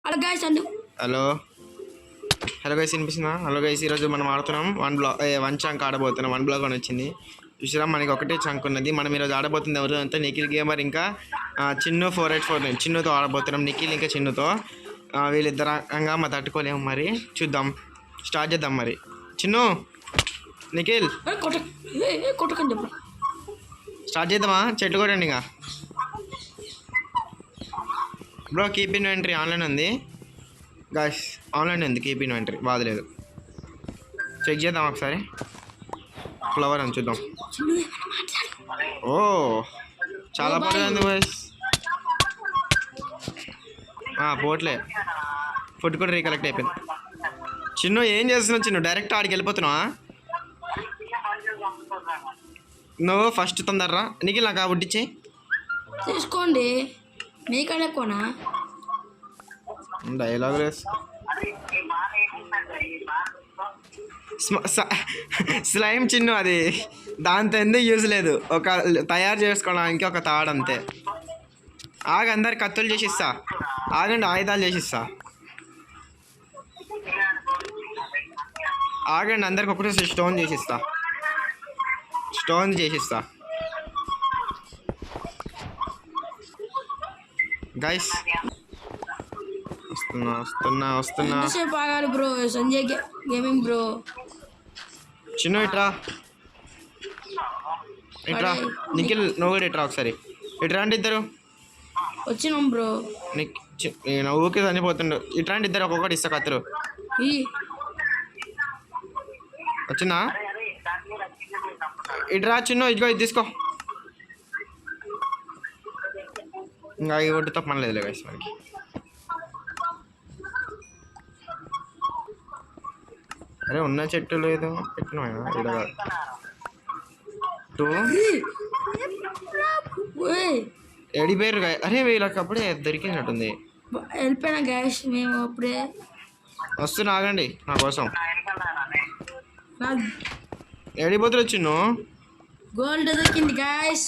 Hello hello guys వినిపిస్తుందా? Hello guys, ఈరోజు మనం ఆడుతున్నాం వన్ చంక్ ఆడబోతున్నాం. 1 బ్లాక్ అని వచ్చింది చూసారా. మనకి ఒకటే చంక్ ఉన్నది. మనం ఈరోజు ఆడబోతుంది ఎవరు అంటే నిఖిల్ గేమర్ ఇంకా చిన్ను 484 చిన్నుతో ఆడబోతున్నాం. నిఖిల్ ఇంకా చిన్నుతో వీళ్ళిద్దరంగా మా తట్టుకోలేము. మరి చూద్దాం, స్టార్ట్ చేద్దాం. మరి చిన్ను నిఖిల్ స్టార్ట్ చేద్దామా? చెట్టు కొట్టండి ఇంకా. బ్రో కీప్ ఇన్వెంటరీ ఆన్లైన్ ఉంది గాయ్స్, ఆన్లైన్ ఉంది. కీప్ ఇన్వెంటరీ బాధలేదు. చెక్ చేద్దాం ఒకసారి. ఫ్లవర్ అని చూద్దాం. ఓ చాలా బాగుంది బాయ్స్. పోట్లే ఫుడ్ కూడా రీకలెక్ట్ అయిపోయింది. చిన్ను ఏం చేస్తున్నావు? చిన్ను డైరెక్ట్ ఆడికి వెళ్ళిపోతున్నావా? నువ్వు ఫస్ట్ తొందరరా. నీకు నాకు ఆ వడ్డిచ్చి తీసుకోండి. మీకన్నా ఎక్కువనా డైలాగ్ స్లైమ్ చిన్ను అది దాంతో ఎందుకు యూజ్ లేదు. ఒక తయారు చేసుకోవడానికి ఒక తాడంతే. అందరికి కత్తులు చేసిస్తా. ఆగండి, ఆయుధాలు చేసిస్తా. ఆగండి, అందరికి ఒకటే స్టోన్ చేసిస్తా. గైస్ వస్తున్నా. Bro Sanjay gaming bro. Chinnu ఇట్రా. నిఖిల్ నువ్వు కూడా ఇట్రా ఒకసారి. ఇట్రాండి ఇద్దరు. వచ్చినాం బ్రో. నేను ఊకే చనిపోతుండు. ఇట్రాండి ఇద్దరు, ఒక్కొక్కటి ఇస్తా కత్తులు. వచ్చిందా? ఇట్రా చిన్ను, ఇదిగో ఇది తీసుకో. ఇంకా ఈ ఒడ్డుతో పని లేదులే గైస్ మనకి. అరే ఉన్న చెట్టు లేదు పెట్టిన ఎడి పేరు. అరే వీళ్ళకి అప్పుడే దొరికినట్టుంది. వెళ్ళిపోయినా గ్యాస్ మేము అప్పుడే వస్తున్నా. ఆగండి నా కోసం. ఎడిపోతులు చిన్ను. గోల్డ్ దొరికింది గ్యాస్,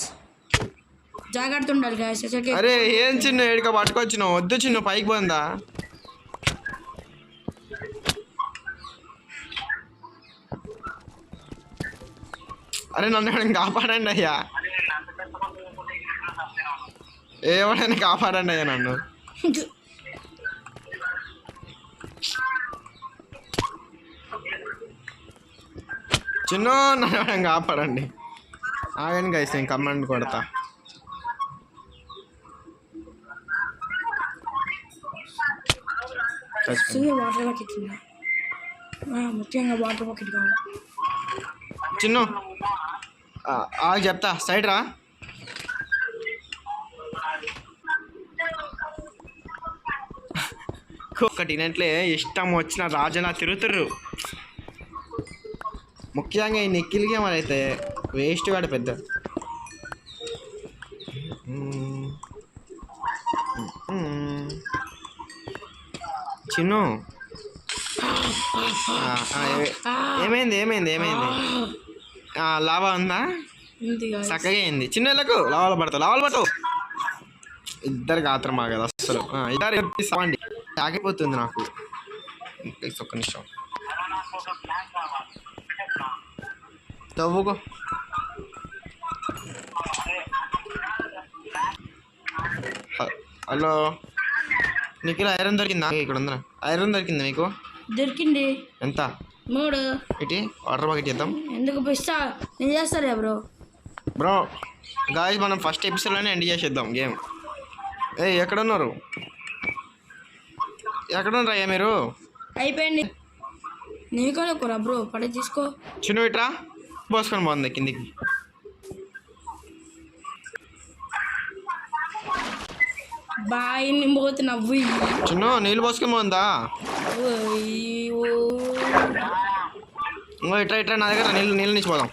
జాగ్రత్త ఉండాలి గ్యాస్. అరే ఏం చిన్ను ఏడిక పట్టుకొచ్చినావు? వద్దు చిన్ను, పైకి పోందా. అరే నన్ను ఎవరైనా కాపాడండి అయ్యా, ఎవరైనా కాపాడండి అయ్యా నన్ను. చిన్ను నన్ను ఎవరైనా కాపాడండి. ఆగండి గైస్, నేను కమాండ్ కొడతా. వాటర్ బకెట్ ముఖ్యంగా వాటర్ బకెట్ కావాలి. చిన్ను చెప్తా, సైడ్ రా. ఒకటినట్లే ఇష్టం వచ్చిన రాజనా తిరుగుతుర్రు. ముఖ్యంగా ఈ నిఖిల్ గేమర్ అయితే వేస్ట్ కాడు పెద్ద. చిన్ను ఏమైంది? లావా ఉందా? చక్కగా అయింది. చిన్నలకు లావాలు పడతావు. ఇద్దరికి ఆత్రమా కదా అసలు. ఇద్దరు తాగిపోతుంది నాకు. ఒక్క నిమిషం తవ్వుకో. హలో నిఖిల్, ఐరన్ దొరికిందా? ఇక్కడ ఉందా ఐరన్? దొరికింది మీకు? దొరికింది. ఎంత? 3. ఇటీ వాటర్ బకెట్ చేద్దాం. ఎందుకు పిస్తా? నేను చేస్తాలే బ్రో. గాయ్స్ మనం ఫస్ట్ ఎపిసోడ్లోనే ఎండ్ చేసేద్దాం గేమ్. ఎక్కడున్నారు అయ్యా మీరు? అయిపోయింది. నీకనే కూర బ్రో, పడే తీసుకో. చిన్ను ఇట్రా, పోసుకొని బాగుంది కిందికి. బాయ్ పోతున్నా. చిన్ను నీళ్ళు పోసుకొని బాగుందా? ఇట్రా నా దగ్గర నీళ్ళు నిచ్చిపోదాం.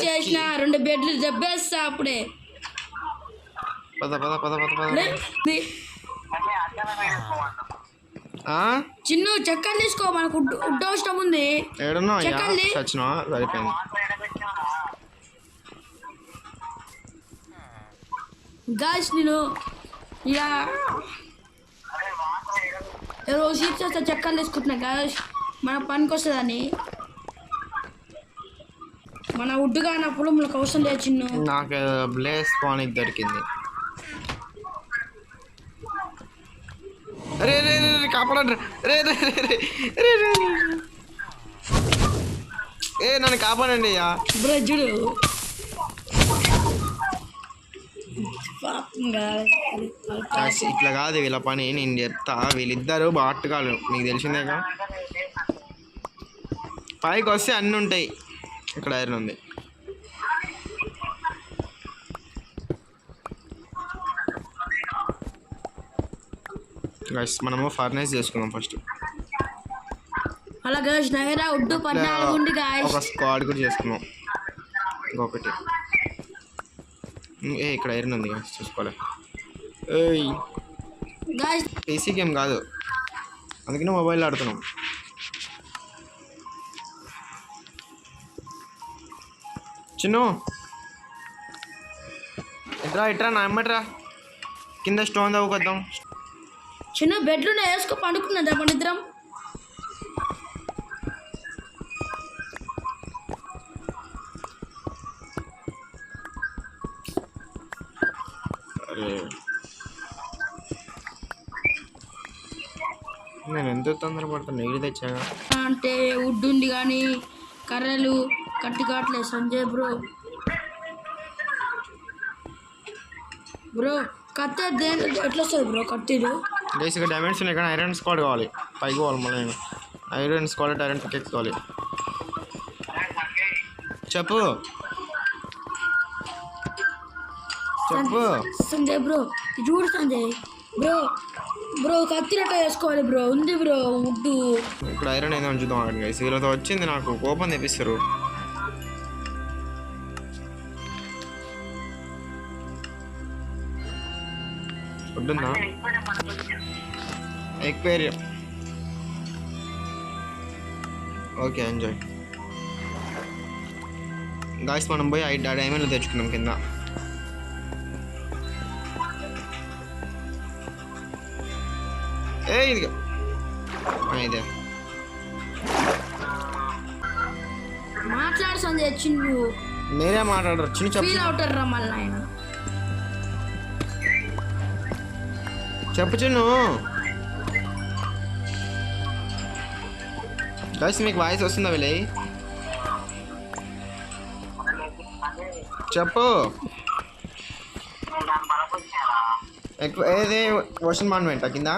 చేసిన 2 బెడ్లు దెబ్బేస్తా అప్పుడే. పద చిన్ను చక్కెర తీసుకో, మనకు ఉడ్డు అవసరం ఉంది. ఏడున్నా చచ్చినా సరిపోయింది. గాయస్ నేను ఇలా రోజు షీట్స్ వస్తే చక్కర్లు వేసుకుంటున్నా గాయస్ మన పనికి వస్తుందని. మన వుడ్ కానప్పుడు మనకు అవసరం లేదు చిన్ను. నాకు బ్లేస్ పానిక్ దొరికింది. రే రే రే కాపాడండి రే రే రే రే రే రే ఏ నన్ను కాపాడండి అయ్యా. బ్రో చూడు పాపం guys. ఇట్లా కాదు వీళ్ళ పని, నేను చెప్తా. వీళ్ళిద్దరు బాటకాలు మీకు తెలిసిందేగా. పైకి వస్తే అన్నీ ఉంటాయి. ఇక్కడ ఐరన్ ఉంది. గైస్ మనము ఫర్నేస్ చేసుకుందాం ఫస్ట్. అలా గాయస్ దగ్గర వుడ్ 14 ఉంది గాయస్. ఒక స్క్వాడ్ కూడా చేసుకుందాం. ఇంకొకటి ఇక్కడ ఐరన్ ఉంది గాయస్, చూసుకోవాలి. ఏయ్ గాయస్ పీసీ గేమ్ కాదు, అందుకనే మొబైల్ ఆడుతున్నాం. చిన్ను ఇట్రా ఇట్రా నా అమ్మట్రా, కింద స్టోన్ తవ్వుకొద్దాం. చిన్న బెడ్రూమ్ వేసుకో పండుకున్నదా మన ఇద్దరం. అరే నేను ఎంత తొందరపడతాను, నీళ్ళు తెచ్చాగా. అంటే వుడ్ ఉంది కానీ కర్రలు కట్టి కావట్లేదు సంజయ్ బ్రో. బ్రో కత్తి దేంట్లో ఎట్లా వస్తుంది బ్రో కత్తిలు? బేసిక్గా డైమండ్స్ ఉన్నాయి కానీ ఐరన్ స్క్వాడ్ కావాలి. పైకి పోవాలి మళ్ళీ. నేను ఐరన్ స్క్వాడ్ ఐరన్ పికెక్స్ కావాలి. చెప్పు చెప్పు సంజయ్ బ్రో చూడు సంజయ్ బ్రో. బ్రో కత్తి అట్లా వేసుకోవాలి బ్రో. ఉంది బ్రో వుడ్. ఇప్పుడు ఐరన్ ఏదో ఉంచుదాం అక్కడ గైస్. వీళ్ళతో వచ్చింది నాకు కోపం తెప్పిస్తారు. ఉంటుందా ఎక్వేరియం? Okay enjoy guys. మనం పోయి 5 డైమండ్లు తెచ్చుకున్నాం కింద. ఏ ఇదిగా ఇదే మాట్లాడు సంజయ్. చిన్ను మీరే మాట్లాడరు. చిన్న ఫీల్ అవుతారు రా మళ్ళీ ఆయన. చెప్పు చిన్ను. గైస్ మీకు వాయిస్ వస్తుందా వీళ్ళ? చెప్పు. ఎక్కువ ఏది ఓషన్ మాన్మెంట్ కింద?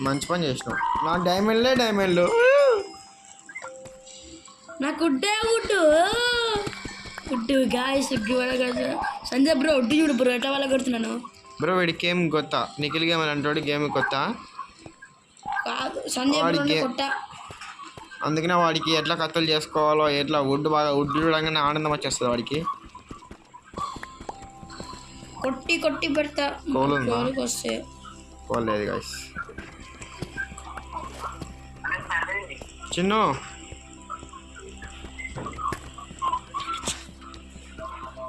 మంచి పని చేసినావు. నాకు డైమండ్లు నాకు ఉడ్డే wood guys. Sanjay bro wood చూడు బ్రో ఎట్లా వాళ్ళ కొడుతున్నాను బ్రో. వీడి గేమ్ కొత్త, నిఖిల్ గేమ్ అని అంటాడు. గేమ్ కొత్త కాదు సంజయ్ వాడి బ్రో కొట్ట. అందుకనే వాడికి ఎట్లా కత్తులు చేసుకోవాలో, ఎట్లా వుడ్ బాగా వుడ్ చూడగానే ఆనందం వచ్చేస్తుంది వాడికి. కొట్టి కొట్టి పెడతా వస్తే పోలేదు guys. Chinnu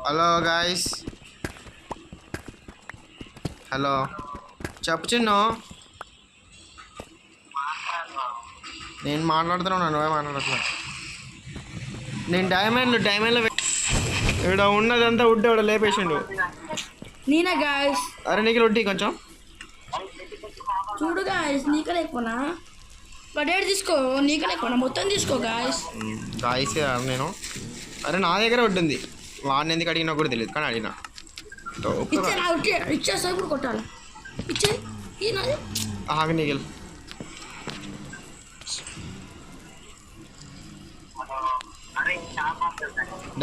hello guys. Hello చెప్పు చిన్ను. నేను మాట్లాడుతున్నాను, నువ్వే మాట్లాడట్లా. నేను డైమండ్లు ఇక్కడ ఉన్నదంతా వుడ్ ఎవడ లేపేసిండు. నేనే గాయస్. అరే నీకు రొట్టి కొంచెం చూడు గాయస్. నీకు లేకపోనా పడేడు తీసుకో. నీకు లేకపోనా మొత్తం తీసుకో గాయస్. గాయస్ నేను అరే నా దగ్గర వుడ్ ఉంది. వాడిని ఎందుకు అడిగినా కూడా తెలియదు కానీ అడిగినా. ఇచ్చేస్తా కూడా కొట్టాలి. ఇచ్చే ఆగ నీకెళ్ళి.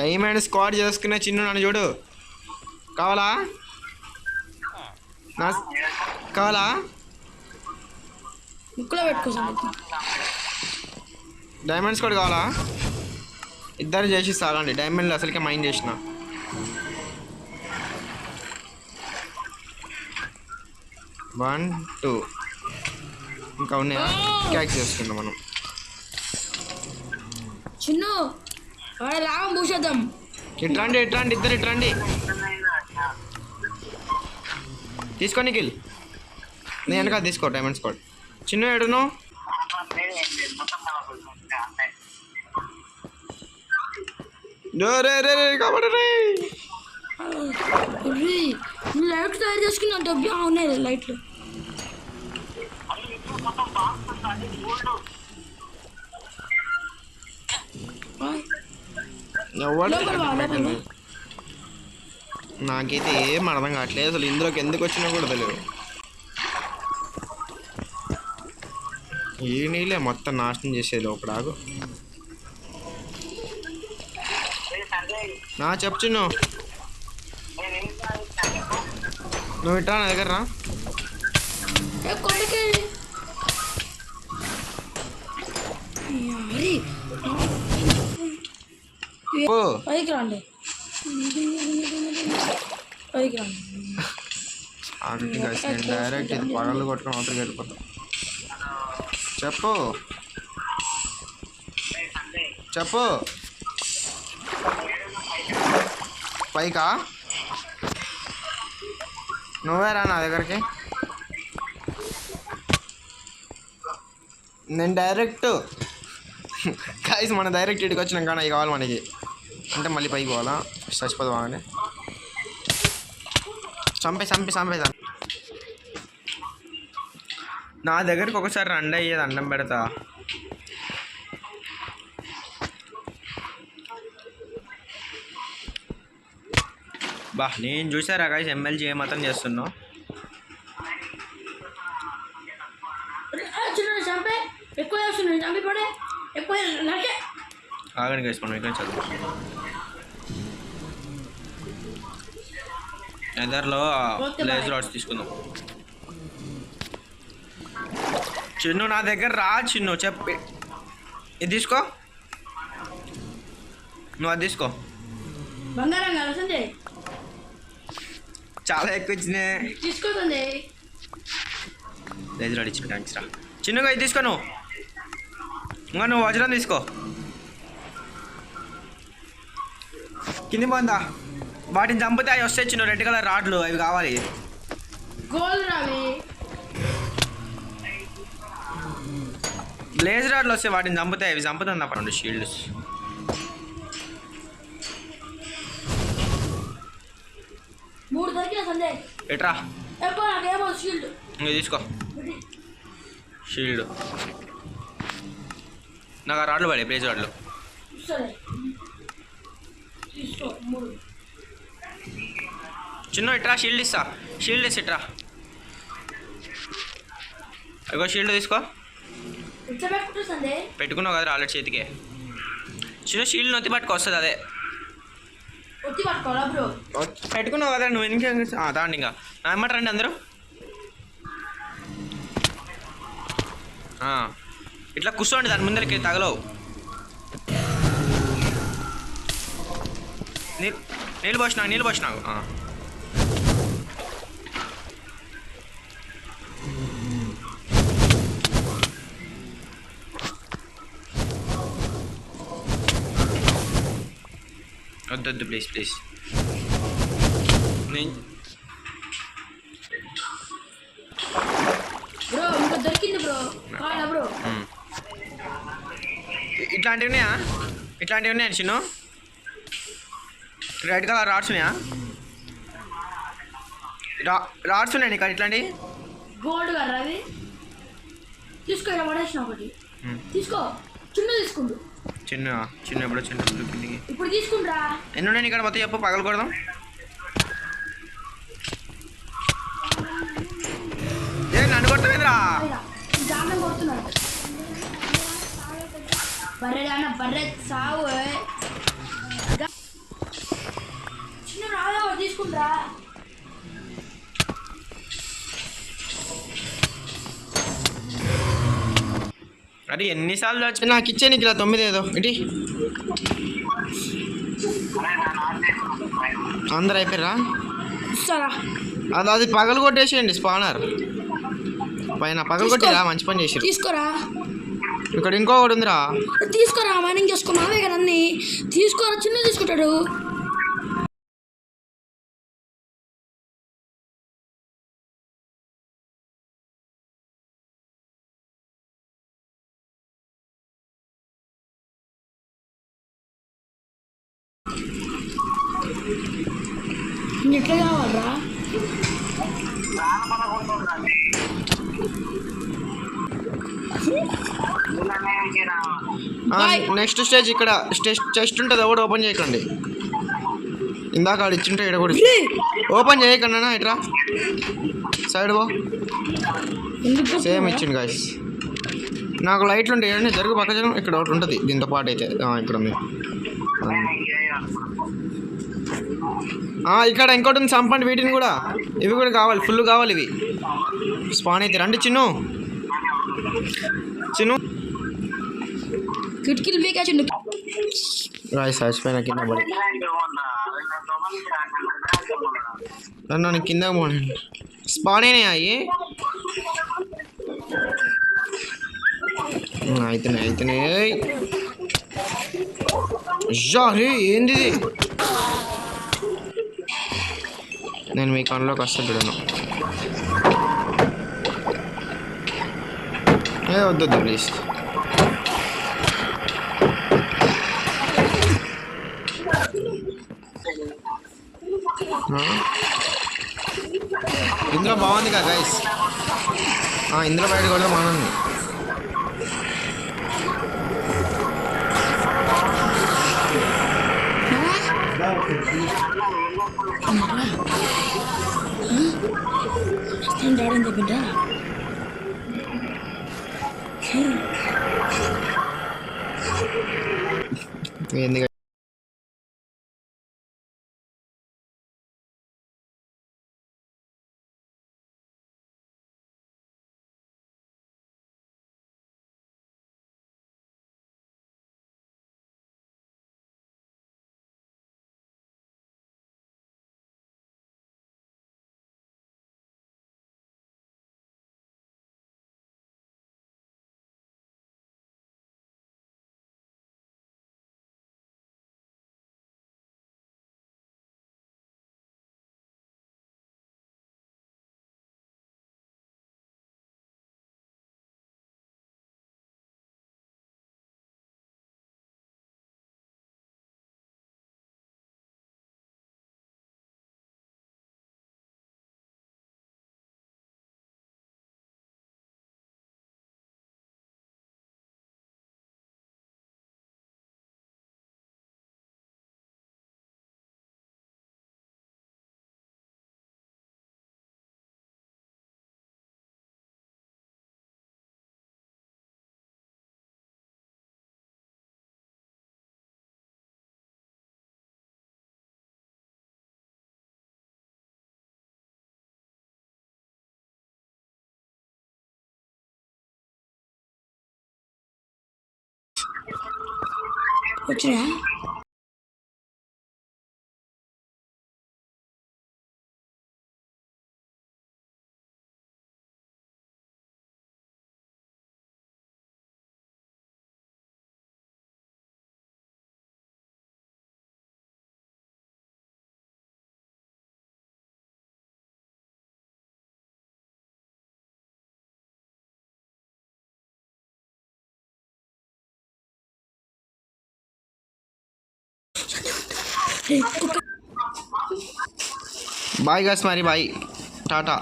డైమండ్ స్క్వాడ్ చేసుకునే చిన్ను నన్ను చూడు. కావాలా కావాలా? ముక్కులో పెట్టుకోసం డైమండ్ స్క్వాడ్ కావాలా? ఇద్దరు చేసి సాగండి. డైమండ్లు అసలుకే మైండ్ చేసిన. వన్ టూ ఇంకా ఉన్నాయా? క్యాక్స్ చేసుకుందాం మనం. చిన్ను లాభం పూసేద్దాం. ఇట్రండి ఇద్దరు ఇట్రండి. తీసుకో నిఖిల్. నేను వెనకాల తీసుకో డైమండ్ స్క్వాడ్. చిన్న ఏడును కాబట్టి లైట్స్ తయారు చేసుకున్నా డబ్బు ఉన్నాయి లైట్లు. నాకైతే ఏం అర్థం కావట్లేదు అసలు. ఇందులోకి ఎందుకు వచ్చినా కూడా తెలియదు. ఏ నీళ్ళే మొత్తం నాశనం చేసేది లోపల. ఆగు నా చెప్పు నువ్వు ఇట్రా నా దగ్గర రా. పైకి రండి పైకి రండి. డైరెక్ట్ ఇది పగలు కొట్టుకొని అవతలకి వెళ్ళిపోతాం. చెప్పు చెప్పు. పైకా నువ్వే రా నా దగ్గరికి. నేను డైరెక్ట్ కాయస్ మన డైరెక్ట్ ఇటుకి వచ్చినాం కానీ అవి కావాలి మనకి. అంటే మళ్ళీ పైకి పోవాలా? చచ్చిపోదు బాగానే. చంపే నా దగ్గరికి ఒకసారి రండి అయ్యేది అన్నం పెడతా. బా నేను చూసారా కాయస్ ఎమ్మెల్జీ ఏమాత్రం చేస్తున్నావు. ఎక్కువ ఎక్కువ ఆగండి గైస్ మనం ఇక్కడ చదువు. ఎదర్లో లేజర్ రాడ్స్ తీసుకుందాం. చిన్ను నా దగ్గర రా. చిన్ను చెప్పి ఇది తీసుకో. నువ్వు అది తీసుకో. బంగారం కలిసింది చాలా ఎక్కువ ఇచ్చినాయి. తీసుకోండి. లేజర్ రాడ్ ఇచ్చిన థ్యాంక్స్ రా. చిన్నగా ఇది తీసుకో. నువ్వు ఇంకా నువ్వు వజ్రం తీసుకో. కింది పోందా. వాటిని చంపితే అవి వస్తాయి చిన్న రెడ్ కలర్ రాడ్లు. అవి కావాలి. గోల్డ్ రావి బ్లేజ్ రాడ్లు వస్తాయి. వాటిని చంపుతాయి. అవి చంపుతుంది అప్పుడు 2 షీల్డ్స్. ఎట్రా తీసుకో షీల్డ్. నాకు ఆ రాడ్లు పడే బ్లేజ్ రాడ్లు. చిన్న ఇట్రా షీల్డ్ ఇస్తా. షీల్డ్ ఇస్తా ఇట్రా. ఇగో షీల్డ్ తీసుకో. పెట్టుకున్నావు కదా ఆల్రెడీ చేతికే. చిన్న షీల్డ్ నొత్తి పట్టుకు వస్తుంది. అదే పెట్టుకున్నావు కదా నువ్వు. ఇంకేం దాండి ఇంకా ఏమంటారండి అందరూ. ఇట్లా కూర్చోండి దాని ముందరికి తగలవు. నీళ్ళు పోసినావు. వద్దు ప్లీజ్ ఇట్లాంటివి ఉన్నాయా చిన్న రెడ్ కలర్ రాడ్స్ ఉన్నాయా? రాడ్స్ ఉన్నాయి నీకు ఇట్లాంటివి. గోల్డ్ కలర్ అది తీసుకో. పడేసిన ఒకటి తీసుకో. చిన్న ఎప్పుడు ఇప్పుడు తీసుకుంటా. ఎన్ని ఉన్నాయి ఇక్కడ మొత్తం చెప్పు. పగలు కొడదాం. నన్ను కొడతావేంద్రా? బర్రె సావు చిన్న రాదా తీసుకుంటా. అరే ఎన్నిసార్లు వచ్చి నాకు ఇచ్చే నీకు ఇలా 9 ఏదో ఇటీ. అందరు అయిపోయారా? అది పగలు కొట్టేసేయండి. స్పానర్ పైన పగలు కొట్టేరా. మంచి పని చేసి తీసుకోరా. ఇక్కడ ఇంకొకటి ఉందిరా. తీసుకోరా. మైనింగ్ చేసుకున్నావే కదా అన్ని. తీసుకోరా. చిన్న తీసుకుంటాడు. నీకు ఎట్లా కావాలరా? నెక్స్ట్ స్టేజ్ ఇక్కడ చెస్ట్ ఉంటుంది, ఎవడు ఓపెన్ చేయకండి. ఇందాక ఆడు ఇచ్చింటే ఇక్కడ కూడా ఓపెన్ చేయకండి అన్న. ఇట్రా సైడ్ పో. ఎందుకు సేమ్ ఇచ్చింది గాయస్. నాకు లైట్లు ఉంటాయి అండి, జరుగు పక్క జనం. ఇక్కడ ఒకటి ఉంటుంది దీంతో పాటు అయితే. ఇక్కడ ఉంది. ఇక్కడ ఇంకోటి ఉంది, చంపండి వీటిని కూడా. ఇవి కూడా కావాలి, ఫుల్ కావాలి ఇవి. స్పాన్ అయితే రండి. చిన్ను కిటికీలు మీకా చిన్న రాయిస్ చచ్చిపోయిన కింద పడి. నన్ను కింద పోనీ. స్పాన్ అయినాయి అవి. అయితేనే రే ఏంది ఇది? నేను మీ కళ్ళలోకి వస్తాను చూడను. వద్దు ప్లీజ్. ఇందులో బాగుంది కదా గైస్. ఇందులో బయట కూడా బాగుంది. ఆడింది బిడ్డ. ఎందుకు వచ్చినా బాయ్ గాస్, మరి బాయ్, టాటా.